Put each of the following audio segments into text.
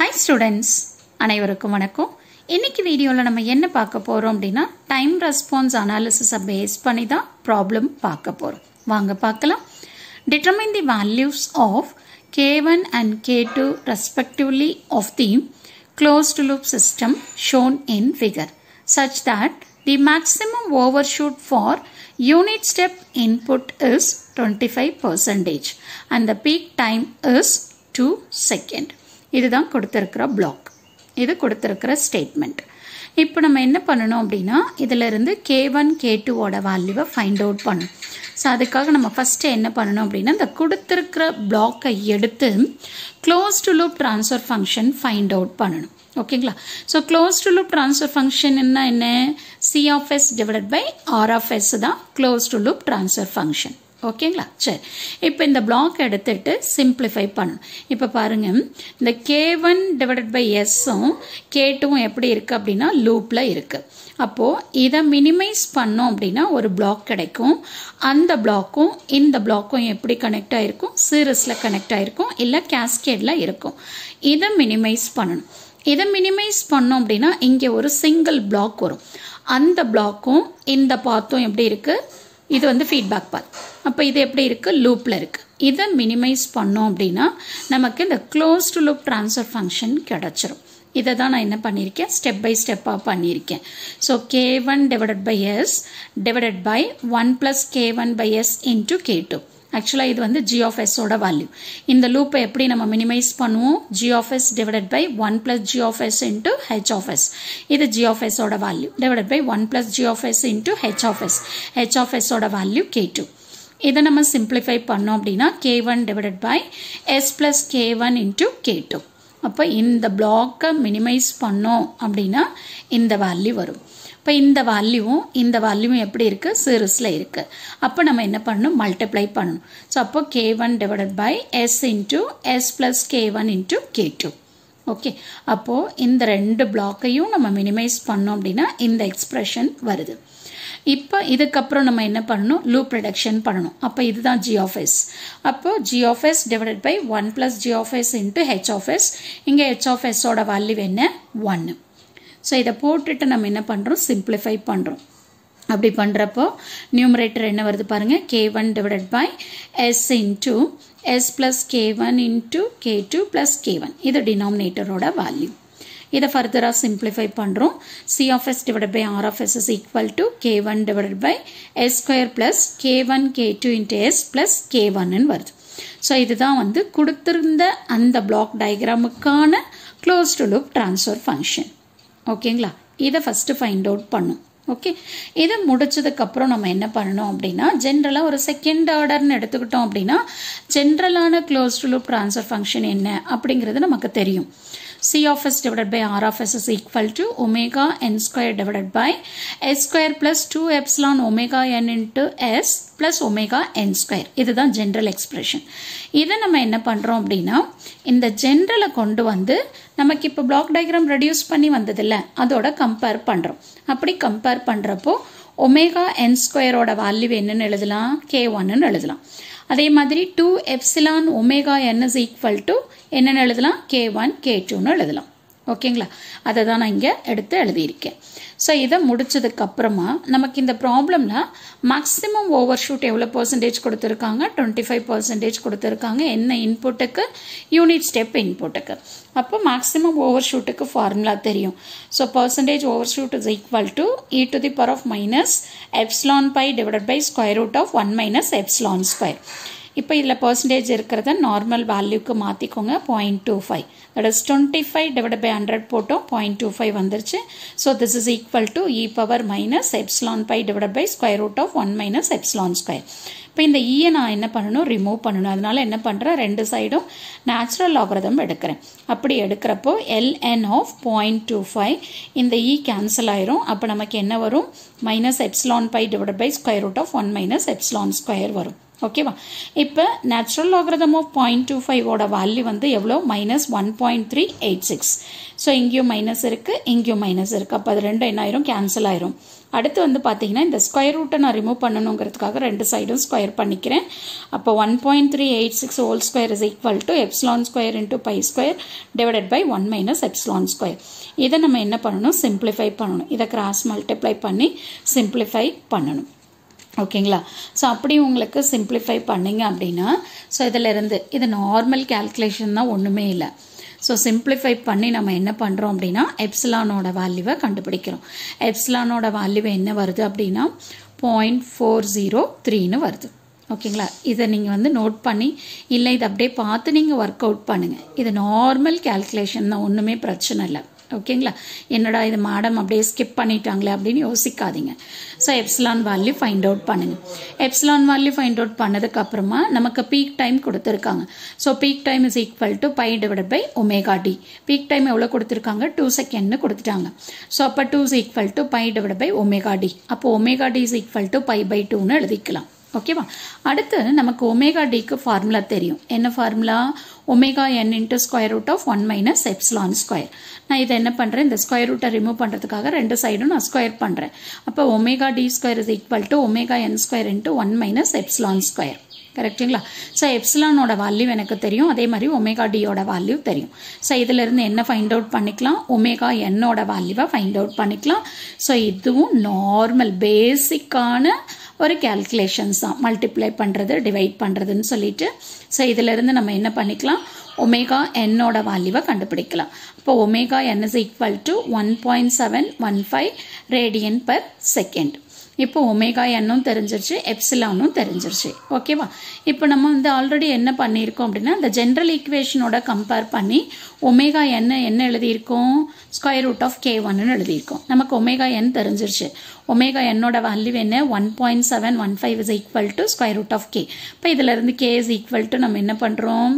Hi students, அனைவருக்கும் வணக்கம். இன்னைக்கு வீடியோல நம்ம என்ன பார்க்க போறோம் அப்படினா டைம் ரெஸ்பான்ஸ் அனாலிசிஸ் பேஸ் பண்ணி தான் ப்ராப்ளம் பார்க்க போறோம். வாங்க பார்க்கலாம். Determine the values of K1 and K2 respectively of the closed loop system shown in figure such that the maximum overshoot for unit step input is 25% and the peak time is 2 seconds. இதுதான் கொடுத்திருக்கிற block. இது கொடுத்திருக்கிற statement. இப்போ நம்ம என்ன பண்ணணும் அப்படினா இதில இருந்து K1 K2 ஓட வேல்யூவை ஃபைண்ட் அவுட் பண்ணனும். சோ அதுக்காக நம்ம ஃபர்ஸ்ட் என்ன பண்ணனும் அப்படினா இந்த கொடுத்திருக்கிற block-ஐ எடுத்து closed loop transfer function find out பண்ணனும். ஓகேங்களா? So closed loop transfer function என்ன C of s divided by R of s தான் closed loop transfer function. ஓகேங்களா? சரி. இப்போ இந்த block எடுத்துட்டு simplify பண்ணனும். இப்போ பாருங்க இந்த K1 divided by s um K2 எப்படி இருக்கு அப்படினா லூப்ல இருக்கு. அப்போ இத மினிமைஸ் பண்ணோம் அப்படினா ஒரு block கிடைக்கும். அந்த block-ம் இந்த block-ம் எப்படி கனெக்ட் ஆயிருக்கும்? சீரிஸ்ல கனெக்ட் ஆயிருக்கும் இல்ல cascade-ல இருக்கும். இத மினிமைஸ் பண்ணனும். இத மினிமைஸ் பண்ணோம் அப்படினா இங்க ஒரு சிங்கிள் block வரும். அந்த block-ம் இந்த path-ம் எப்படி இருக்கு? இது வந்து feedback path. அப்ப இது எப்படி இருக்கு? லூப்ல இருக்கு. இத மினிமைஸ் பண்ணோம் அப்படினா நமக்கு இந்த closed loop transfer function கிடைச்சிரும். இத தான் நான் என்ன பண்ணிருக்கேன்? ஸ்டெப் பை ஸ்டெப்பா பண்ணிருக்கேன். So K1 divided by s divided by 1 plus K1 by s into K2. Actually இது வந்து g of s ஓட வேல்யூ. இந்த லூப்பை எப்படி நம்ம மினிமைஸ் பண்ணுவோம்? g of s divided by 1 plus g of s into h of s. இது g of s ஓட value divided by 1 plus g of s into h of s. h of s ஓட value K2. இத நம்ம simplify பண்ணோம் அப்படினா K1 divided by s plus K1 into K2. அப்ப இந்த block-ஐ minimise பண்ணோம் அப்படினா இந்த வேல்யூ வரும். இப்ப இந்த வேல்யூவும் எப்படி இருக்கு? சீரிஸ்ல இருக்கு. அப்ப நம்ம என்ன பண்ணனும்? மல்டிப்ளை பண்ணனும். சோ அப்போ K1 divided by s into s plus K1 into K2. Okay. அப்போ இந்த ரெண்டு block-ஐயும் நம்ம மினிமைஸ் பண்ணோம் அப்படினா இந்த எக்ஸ்பிரஷன் வருது. இப்போ இதுக்கு அப்புறம் நம்ம என்ன பண்ணனும்? லூப் ரிடக்ஷன் பண்ணனும். அப்ப இதுதான் g of s. அப்போ g of s divided by 1 plus g of s into h of s. இங்க h of s ஓட வேல்யூ என்ன? 1. சோ இத போட்டுட்டு நம்ம என்ன பண்றோம்? சிம்பிளிஃபை பண்றோம். அப்படி பண்றப்போ நியூமரேட்டர் என்ன வருது பாருங்க? K1 divided by s into s plus K1 into K2 plus K1. இது டினாமினேட்டரோட வேல்யூ. இத ஃபர்தரா சிம்பிளிஃபை பண்றோம். C of s divided by R of s is equal to K1 divided by s square plus K1 K2 into s plus K1 ன்னு வருது. So இதுதான் வந்து கொடுத்திருந்த அந்த block diagramக்கான closed loop transfer function. ஓகேங்களா? இத ஃபர்ஸ்ட் ஃபைண்ட் அவுட் பண்ணும். Okay. இத முடிச்சதுக்கு அப்புறம் நம்ம என்ன பண்ணனும் அப்படினா ஜெனரலா ஒரு செகண்ட் ஆர்டர்னு எடுத்துக்கிட்டோம் அப்படினா ஜெனரலான closed loop transfer function என்ன அப்படிங்கிறது நமக்கு தெரியும். C of s divided by R of s is equal to omega n square divided by s square plus 2 epsilon omega n into s plus omega n square. இதுதான் general expression. இத நம்ம என்ன பண்றோம் அப்படினா இந்த ஜெனரலை கொண்டு வந்து நமக்கு இப்ப பிளாக் டயகிராம் ரெடியூஸ் பண்ணி வந்ததில்ல அதோட கம்பேர் பண்றோம். அப்படி கம்பேர் பண்றப்போ omega n square ஓட வேல்யூ என்னன்னு எழுதலாம்? K1 ன்னு எழுதலாம். அதே மாதிரி 2 epsilon omega n is equal to என்னன்னு எழுதலாம்? K1 K2 ன்னு எழுதலாம். ஓகேங்களா? அதை தான் நான் இங்க எடுத்து எழுதியிருக்கேன். சோ இத முடிச்சதுக்கு அப்புறமா நமக்கு இந்த ப்ராப்ளம்ல மேக்ஸிமம் ஓவர்ஷூட் எவ்வளவு பெர்சன்டேஜ் கொடுத்திருக்காங்க? 25% கொடுத்திருக்காங்க. என்ன இன்புட்டுக்கு? யூனிட் ஸ்டெப் இன்புட்டுக்கு. அப்போ மேக்ஸிமம் ஓவர்ஷூட்டுக்கு ஃபார்முலா தெரியும். So percentage overshoot is equal to e to the power of minus epsilon pi divided by square root of 1 minus epsilon square. இப்போ இதுல percentage இருக்கிறத normal வேல்யூக்கு மாத்திக்கோங்க. 0.25. that is 25 divided by 100 போட்டோம் 0.25 வந்துருச்சு. so this is equal to e power minus epsilon pi divided by square root of 1 minus epsilon square. இப்போ இந்த e நான் என்ன பண்ணனும்? ரிமூவ் பண்ணனும். அதனால என்ன பண்றேன்? ரெண்டு சைடும் நேச்சுரல் லாகரிதம் எடுக்கிறேன். அப்படி எடுக்கிறப்போ ln of 0.25 இந்த e கேன்சல் ஆயிரும். அப்ப நமக்கு என்ன வரும்? minus epsilon pi divided by square root of 1 minus epsilon square வரும். ஓகேவா? இப்போ நேச்சுரல் லாகரிதம் ஆஃப் 0.25 ஓட வேல்யூ வந்து எவ்வளவு? -1.386. சோ இங்கேயும் மைனஸ் இருக்கு, இங்கேயும் மைனஸ் இருக்கு. அப்ப அது ரெண்டும் என்ன ஆயிரும்? கேன்சல் ஆயிரும். அடுத்து வந்து பார்த்தீங்கன்னா இந்த ஸ்கொயர் ரூட்டை நான் ரிமூவ் பண்ணணுங்கிறதுக்காக ரெண்டு சைடும் ஸ்கொயர் பண்ணிக்கிறேன். அப்போ 1.386 whole square is equal to epsilon square into pi square divided by 1 minus epsilon square. இதை நம்ம என்ன பண்ணணும், சிம்பிளிஃபை பண்ணணும். இதை கிராஸ் மல்டிப்ளை பண்ணி சிம்பிளிஃபை பண்ணணும். ஓகேங்களா? ஸோ அப்படி உங்களுக்கு சிம்பிளிஃபை பண்ணிங்க அப்படின்னா ஸோ இதிலிருந்து இது நார்மல் கேல்குலேஷன் தான், ஒன்றுமே இல்லை. ஸோ சிம்பிளிஃபை பண்ணி நம்ம என்ன பண்ணுறோம் அப்படின்னா எப்சிலானோட வேல்யூவை கண்டுபிடிக்கிறோம். எப்சிலானோட வேல்யூ என்ன வருது அப்படின்னா 0.403 வருது. ஓகேங்களா? இதை நீங்கள் வந்து நோட் பண்ணி இல்லை இதை அப்படியே பார்த்து நீங்கள் ஒர்க் அவுட் பண்ணுங்கள். இது நார்மல் கேல்குலேஷன் தான், ஒன்றுமே பிரச்சனை இல்லை. ஓகேங்களா? என்னடா இது மேடம் அப்படியே ஸ்கிப் பண்ணிட்டாங்களே அப்படின்னு யோசிக்காதீங்க. So epsilon value find out பண்ணுங்க. எப்சிலான் வேல்யூ ஃபைண்ட் அவுட் பண்ணதுக்கு அப்புறமா நமக்கு பீக் டைம் கொடுத்துருக்காங்க. So peak time is equal to pi divided by omega d. Peak time எவ்வளோ கொடுத்துருக்காங்க, 2 செகண்ட்னு கொடுத்துட்டாங்க. ஸோ அப்போ 2 is equal to pi divided by omega d. அப்போ omega d is equal to pi by 2ன்னு எழுதிக்கலாம். ஓகேவா? அடுத்து நமக்கு ஒமேகா டிக்கு ஃபார்முலா தெரியும். என்ன formula? Omega n into square root of 1 minus epsilon square. நான் இதை என்ன பண்ணுறேன், இந்த ஸ்கொயர் ரூட்டை ரிமூவ் பண்ணுறதுக்காக ரெண்டு சைடும் நான் ஸ்கொயர் பண்ணுறேன். அப்போ omega d square is equal to omega n square into 1 minus epsilon square. கரெக்டுங்களா? ஸோ எப்சிலானோட வேல்யூ எனக்கு தெரியும், அதே மாதிரி ஒமேகா டியோட வேல்யூ தெரியும். ஸோ இதிலிருந்து என்ன ஃபைண்ட் அவுட் பண்ணிக்கலாம், ஒமேகா என்னோட வேல்யூவை ஃபைண்ட் அவுட் பண்ணிக்கலாம். ஸோ இதுவும் நார்மல் பேசிக்கான ஒரு கேல்குலேஷன்ஸ் தான், மல்டிப்ளை பண்ணுறது டிவைட் பண்ணுறதுன்னு சொல்லிட்டு. ஸோ இதிலிருந்து நம்ம என்ன பண்ணிக்கலாம், ஒமேகா என்னோட வேல்யூவை கண்டுபிடிக்கலாம். இப்போ omega n is equal to 1.715 radian per second. இப்போ ஒமேகா என்னும் தெரிஞ்சிருச்சு, எப்சிலானும் தெரிஞ்சிருச்சு. ஓகேவா? இப்போ நம்ம வந்து ஆல்ரெடி என்ன பண்ணியிருக்கோம் அப்படின்னா இந்த ஜென்ரல் ஈக்குவேஷனோட கம்பேர் பண்ணி ஒமேகா என்ன எழுதியிருக்கோம், ஸ்கொயர் ரூட் ஆஃப் k1ன்னு எழுதியிருக்கோம். நமக்கு ஒமேகா என் தெரிஞ்சிருச்சு. ஒமேகா என்னோட வேல்யூ என்ன, 1.715 is equal to square root of k. இப்போ இதில் இருந்து k இஸ் ஈக்குவல் டு நம்ம என்ன பண்ணுறோம்,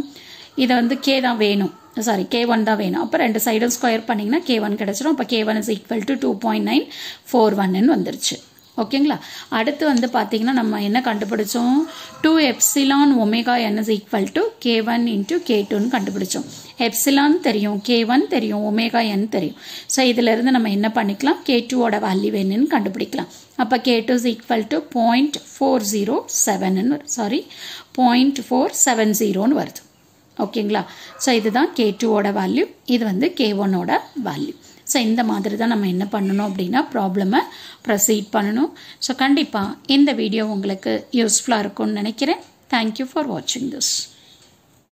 இதை வந்து k தான் வேணும், சாரி k1 தான் வேணும். அப்போ ரெண்டு சைடும் ஸ்கொயர் பண்ணிங்கன்னா k1 கிடச்சிரும். அப்போ k1 இஸ் ஈக்குவல் டு 2.941 வந்துருச்சு. ஓகேங்களா? அடுத்து வந்து பார்த்தீங்கன்னா நம்ம என்ன கண்டுபிடிச்சோம், 2 epsilon omega n is equal to k1 into k2ன்னு கண்டுபிடிச்சோம். எப்சிலான் தெரியும், k1 தெரியும், ஒமேகா என் தெரியும். ஸோ இதிலிருந்து நம்ம என்ன பண்ணிக்கலாம், k2ஓட வேல்யூ என்னன்னு கண்டுபிடிக்கலாம். அப்போ k2 இஸ் ஈக்குவல் டு 0.470ன்னு வருது. ஓகேங்களா? ஸோ இதுதான் k2ஓட வேல்யூ, இது வந்து k1ஓட வேல்யூ. ஸோ இந்த மாதிரி தான் நம்ம என்ன பண்ணணும் அப்படின்னா ப்ராப்ளமை ப்ரொசீட் பண்ணணும். ஸோ கண்டிப்பாக இந்த வீடியோ உங்களுக்கு யூஸ்ஃபுல்லாக இருக்கும்னு நினைக்கிறேன். தேங்க்யூ ஃபார் வாட்சிங் திஸ்.